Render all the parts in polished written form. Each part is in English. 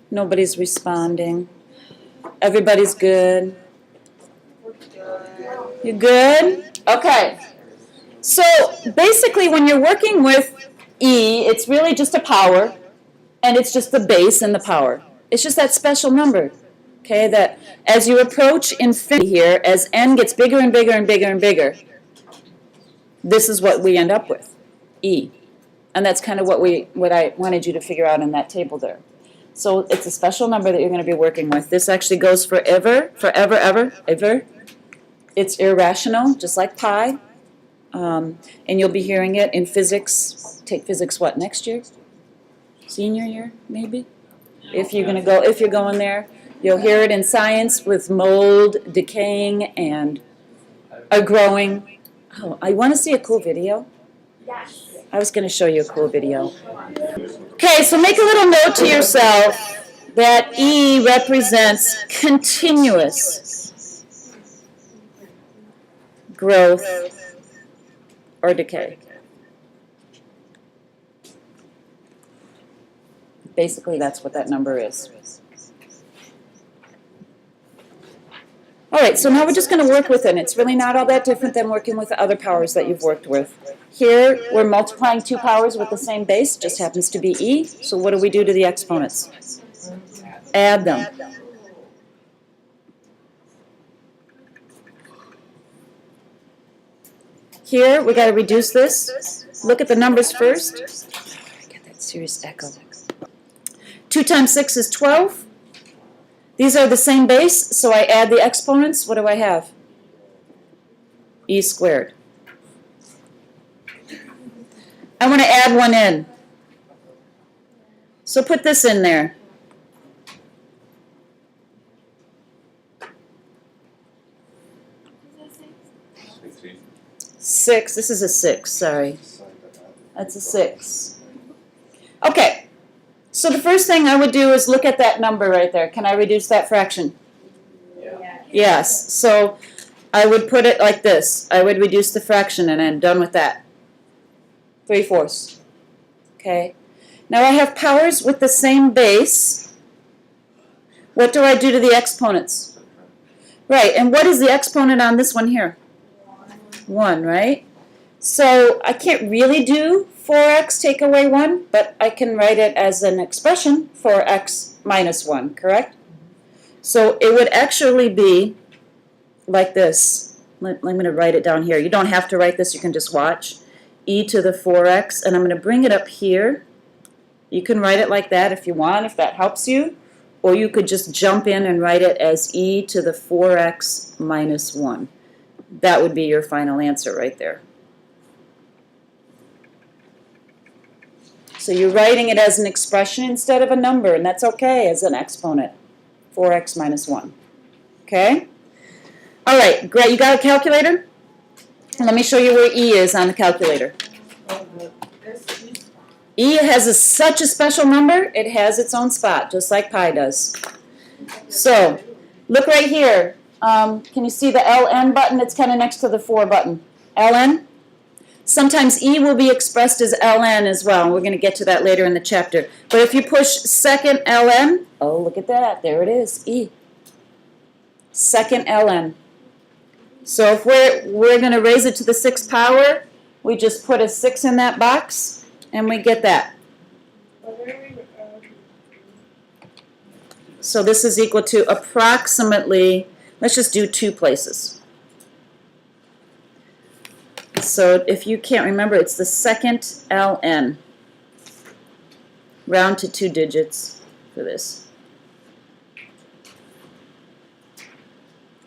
Nobody's responding. Everybody's good. You good? Okay. So basically when you're working with E, it's really just a power, and it's just the base and the power. It's just that special number, okay, that as you approach infinity here, as n gets bigger and bigger and bigger and bigger, this is what we end up with, E. And that's kind of what I wanted you to figure out in that table there. So it's a special number that you're going to be working with. This actually goes forever, forever, ever, ever. It's irrational, just like pi. And you'll be hearing it in physics. Take physics what, next year? Senior year, maybe? If you're going there. You'll hear it in science with mold decaying and growing. Oh, I want to see a cool video. Yes. I was going to show you a cool video. Okay, so make a little note to yourself that E represents continuous growth or decay. Basically, that's what that number is. All right, so now we're just going to work with it. It's really not all that different than working with the other powers that you've worked with. Here, we're multiplying two powers with the same base, just happens to be E. So what do we do to the exponents? Add them. Here, we got to reduce this. Look at the numbers first. Get that serious echo. 2 times 6 is 12. These are the same base, so I add the exponents. What do I have? E squared. I want to add one in. So put this in there. Six. This is a 6, sorry. That's a 6. Okay. So the first thing I would do is look at that number right there. Can I reduce that fraction? Yeah. Yes. So I would put it like this. I would reduce the fraction and I'm done with that. 3/4. Okay. Now I have powers with the same base. What do I do to the exponents? Right. And what is the exponent on this one here? 1, right? So I can't really do 4x take away 1, but I can write it as an expression, 4x minus 1, correct? So it would actually be like this. I'm going to write it down here. You don't have to write this, you can just watch. E to the 4x, and I'm going to bring it up here. You can write it like that if you want, if that helps you. Or you could just jump in and write it as e to the 4x minus 1. That would be your final answer right there. So you're writing it as an expression instead of a number, and that's okay as an exponent. 4x minus 1. Okay? All right, great. You got a calculator? Let me show you where E is on the calculator. E has such a special number, it has its own spot, just like pi does. So, look right here. Can you see the LN button? It's kind of next to the 4 button. LN? Sometimes E will be expressed as LN as well. We're going to get to that later in the chapter. But if you push second LN, oh, look at that. There it is, E. Second LN. So if we're going to raise it to the 6th power, we just put a 6 in that box, and we get that. So this is equal to approximately, let's just do 2 places. So if you can't remember, it's the second ln. Round to 2 digits for this.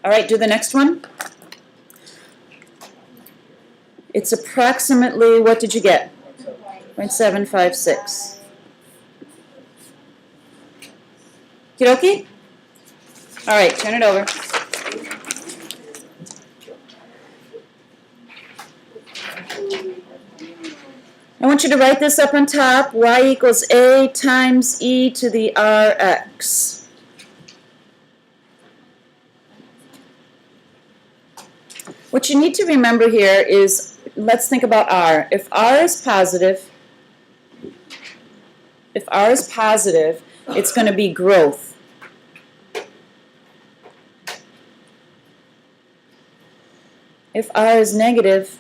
All right, do the next one. It's approximately, what did you get? 0.756. Okie dokie? All right, turn it over. I want you to write this up on top. Y equals A times e to the Rx. What you need to remember here is, let's think about R. If R is positive, It's going to be growth. If R is negative,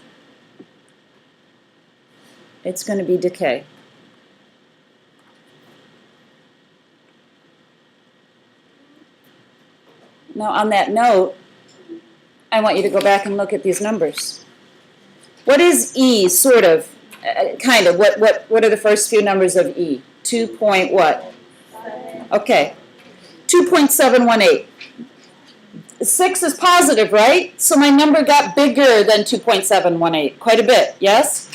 it's going to be decay. Now, on that note, I want you to go back and look at these numbers. What is E, sort of, kind of? What are the first few numbers of E? 2 point what? Okay, 2.718. 6 is positive, right? So my number got bigger than 2.718, quite a bit, yes?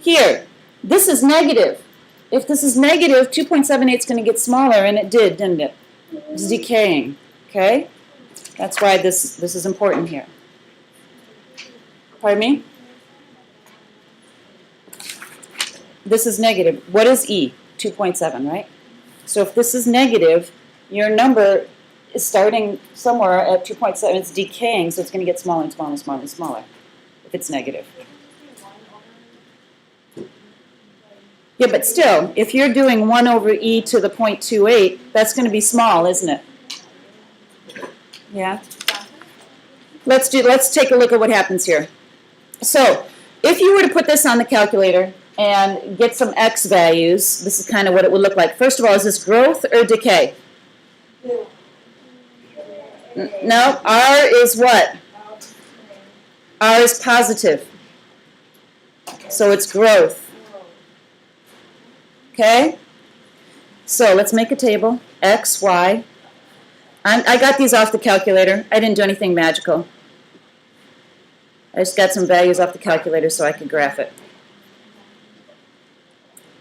Here, this is negative. If this is negative, 2.78 is going to get smaller, and it did, didn't it? It's decaying, okay? That's why this is important here. Pardon me? This is negative. What is E? 2.7, right? So if this is negative, your number is starting somewhere at 2.7. It's decaying, so it's going to get smaller and smaller and smaller and smaller if it's negative. Yeah, but still, if you're doing 1 over E to the 0.28, that's going to be small, isn't it? Yeah? Let's take a look at what happens here. So, if you were to put this on the calculator and get some x values, this is kind of what it would look like. First of all, is this growth or decay? No, R is what? R is positive. So it's growth. Okay? So let's make a table. X, Y. I got these off the calculator. I didn't do anything magical. I just got some values off the calculator so I could graph it.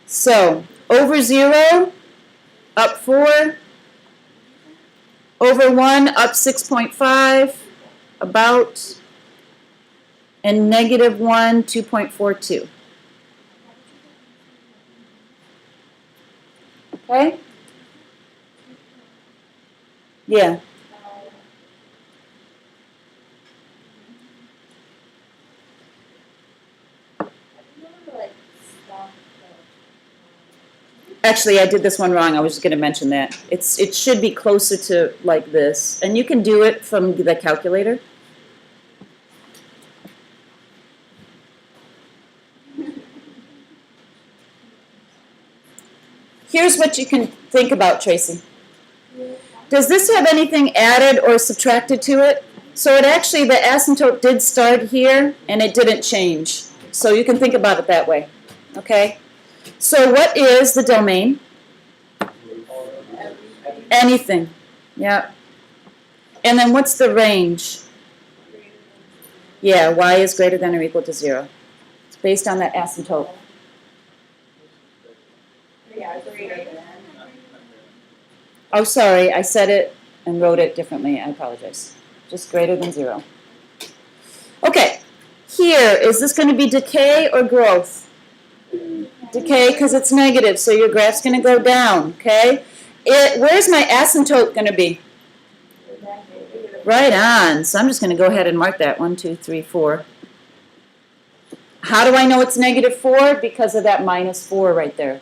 So, over 0, up 4. Over 1, up 6.5, about, and negative 1, 2.42. Okay? Yeah. Actually, I did this one wrong. I was just going to mention that. It should be closer to like this. And you can do it from the calculator. Here's what you can think about, Tracy. Does this have anything added or subtracted to it? So it actually, the asymptote did start here, and it didn't change. So you can think about it that way. Okay? So what is the domain? Anything. Yeah. And then what's the range? Yeah, y is greater than or equal to 0. It's based on that asymptote. Oh, sorry, I said it and wrote it differently. I apologize. Just greater than 0. Okay, here, is this going to be decay or growth? Decay, because it's negative, so your graph's going to go down, okay? Where's my asymptote going to be? Right on. So I'm just going to go ahead and mark that. 1, 2, 3, 4. How do I know it's negative 4? Because of that minus 4 right there.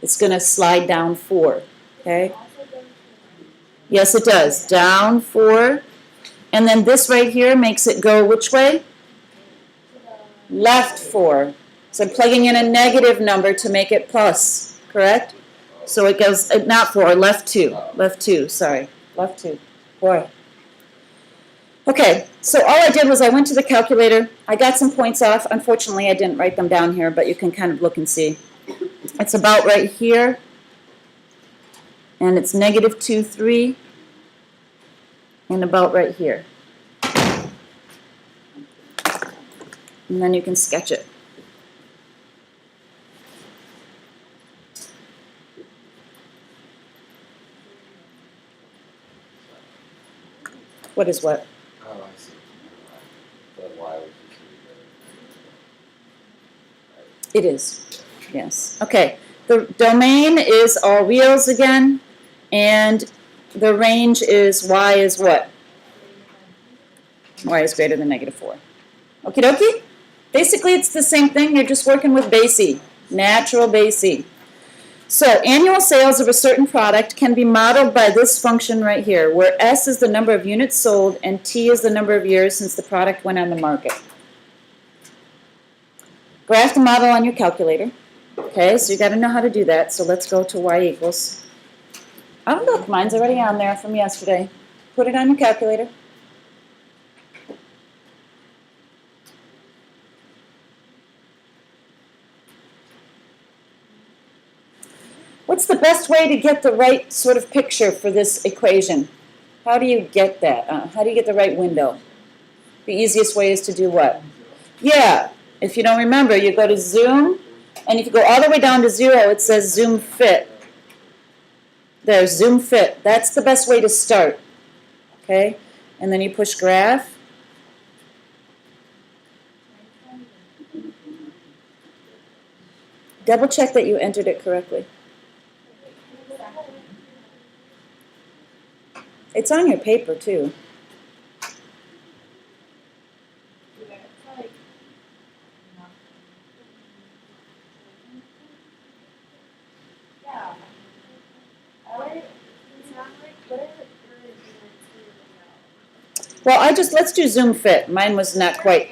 It's going to slide down 4, okay? Yes, it does. Down 4. And then this right here makes it go which way? Left 4. So I'm plugging in a negative number to make it plus, correct? So it goes, not 4, left 2. Left 2, sorry. Left 2. 4. Okay, so all I did was I went to the calculator. I got some points off. Unfortunately, I didn't write them down here, but you can kind of look and see. It's about right here. And it's negative 2, 3. And about right here. And then you can sketch it. What is what? Oh, I see. But why would you It is. Yes. Okay. The domain is all reals again. And the range is y is what? Y is greater than negative 4. Okie dokie? Basically, it's the same thing. You're just working with base E. Natural base E. So annual sales of a certain product can be modeled by this function right here, where S is the number of units sold and T is the number of years since the product went on the market. Graph the model on your calculator. Okay, so you got to know how to do that. So let's go to y equals. Oh, look, mine's already on there from yesterday. Put it on your calculator. What's the best way to get the right sort of picture for this equation? How do you get that? How do you get the right window? The easiest way is to do what? Yeah, if you don't remember, you go to zoom, and if you go all the way down to 0, it says zoom fit. There's zoom fit. That's the best way to start. Okay? And then you push graph. Double check that you entered it correctly. It's on your paper too. Well, let's do zoom fit. Mine was not quite.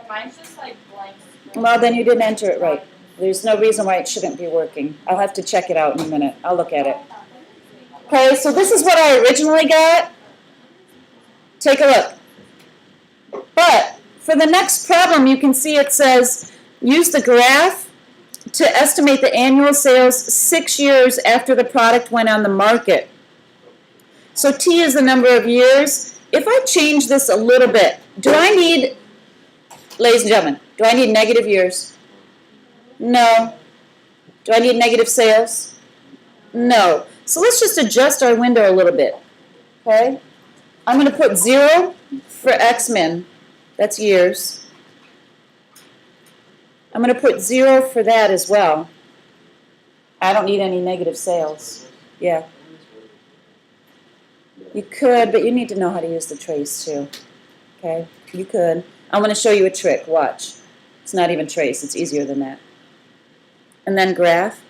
Mine's just like blank. Well, then you didn't enter it right. There's no reason why it shouldn't be working. I'll have to check it out in a minute. I'll look at it. Okay, so this is what I originally got. Take a look. But for the next problem, you can see it says, use the graph to estimate the annual sales 6 years after the product went on the market. So T is the number of years. If I change this a little bit, do I need, ladies and gentlemen, do I need negative years? No. Do I need negative sales? No. So let's just adjust our window a little bit. Okay? I'm going to put 0 for X-min. That's years. I'm going to put 0 for that as well. I don't need any negative sales. Yeah. You could, but you need to know how to use the trace too. Okay? You could. I'm going to show you a trick. Watch. It's not even trace. It's easier than that. And then graph.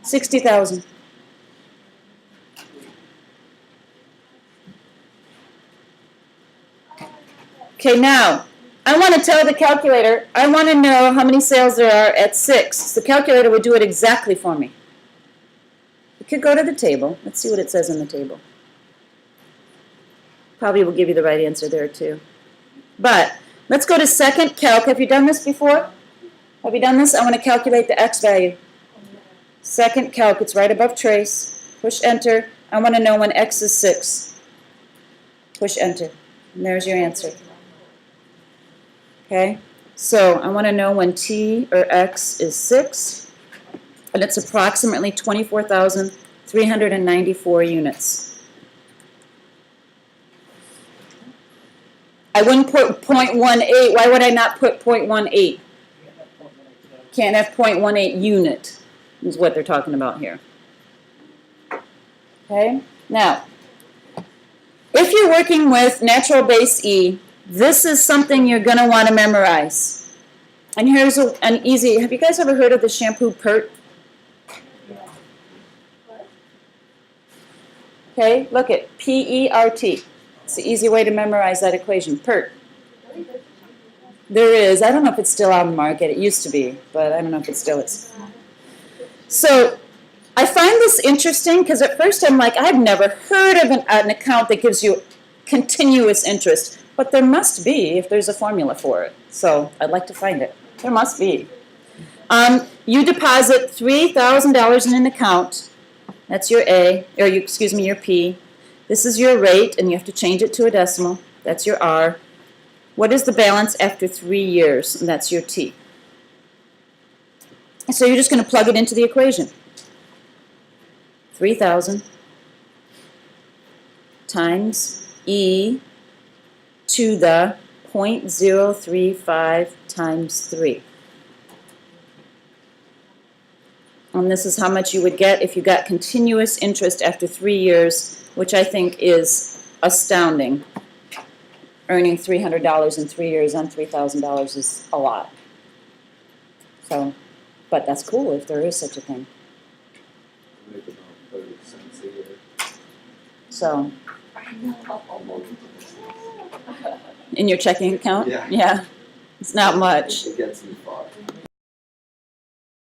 60,000. Okay, now, I want to tell the calculator, I want to know how many sales there are at 6. The calculator would do it exactly for me. You could go to the table. Let's see what it says in the table. Probably will give you the right answer there too. But let's go to second calc. Have you done this before? Have you done this? I want to calculate the X value. Second calc, it's right above trace. Push enter. I want to know when X is 6. Push enter. And there's your answer. Okay? So I want to know when T or X is 6. And it's approximately 24,394 units. I wouldn't put 0.18. Why would I not put 0.18? Can't have 0.18 unit. Is what they're talking about here. Okay? Now, if you're working with natural base E, this is something you're going to want to memorize. And here's an easy, have you guys ever heard of the shampoo PERT? Okay, look at P-E-R-T. It's the easy way to memorize that equation, PERT. There is. I don't know if it's still on the market. It used to be, but I don't know if it still is. So I find this interesting because at first I'm like, I've never heard of an account that gives you continuous interest. But there must be if there's a formula for it. So I'd like to find it. There must be. You deposit $3,000 in an account. That's your A, or your P. This is your rate, and you have to change it to a decimal. That's your R. What is the balance after 3 years? And that's your T. So you're just going to plug it into the equation. 3,000 times E to the 0.035 times 3. And this is how much you would get if you got continuous interest after 3 years, which I think is astounding. Earning $300 in 3 years on $3,000 is a lot. So, but that's cool if there is such a thing. Make it about 30 cents a year. So, I know. in your checking account? Yeah. Yeah. It's not much. It gets me